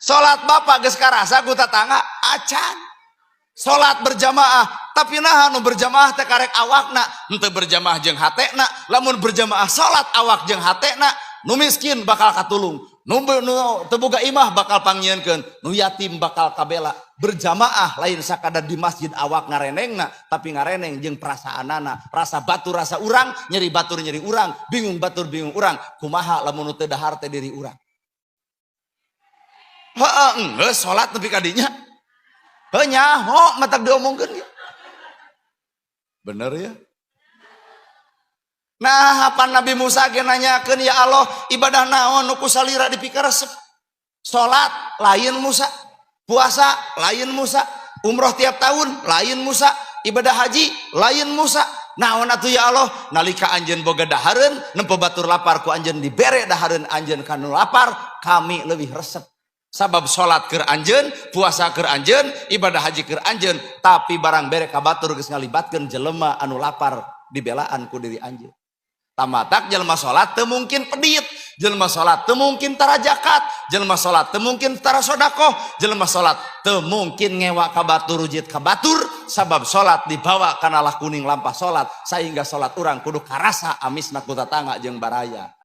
Salat bapak geus karasa ku tetangga acan. Salat berjamaah tapi nah nu berjamaah teh karek awakna, henteu berjamaah jeung hatena. Lamun berjamaah salat awak jeung hatena, nu miskin bakal katulung, nu teu boga imah bakal pangyieunkeun, nu yatim bakal kabela. Berjamaah lain sakadar di masjid awak ngarenengna, tapi ngareneng jeung perasaanana, rasa batur rasa urang, nyeri batur nyeri urang, bingung batur bingung urang. Kumaha lamun teu dahar teh diri urang? Heeh, geus salat nepi ka dinya. Heuh nyaho matak diomongkeun ge. Bener ya? Nah, apa Nabi Musa ge nanyakeun, ya Allah, ibadah naon nu kusalira dipikaresep? Salat lain Musa, puasa lain Musa, umroh tiap tahun lain Musa, ibadah haji lain Musa. Naon atuh ya Allah? Nalika anjeun boga dahareun, nempo batur lapar ku anjeun dibere dahareun anjeun kanu lapar, kami leuwih resep. Sabab salat keur anjeun, puasa keur anjeun, ibadah haji keur anjeun, tapi barang bere ka batur geus ngalibatkeun jelema anu lapar dibelaan ku diri anjeun. Tamatak jelema salat teu mungkin pedit, jelema salat teu mungkin tara zakat, jelema salat teu mungkin tara sedekah, jelema salat teu mungkin ngewa ka batur rujit ka batur, sabab salat dibawa kana lah kuning lampah salat, sehingga salat urang kudu karasa amisna ku tetangga jeung baraya.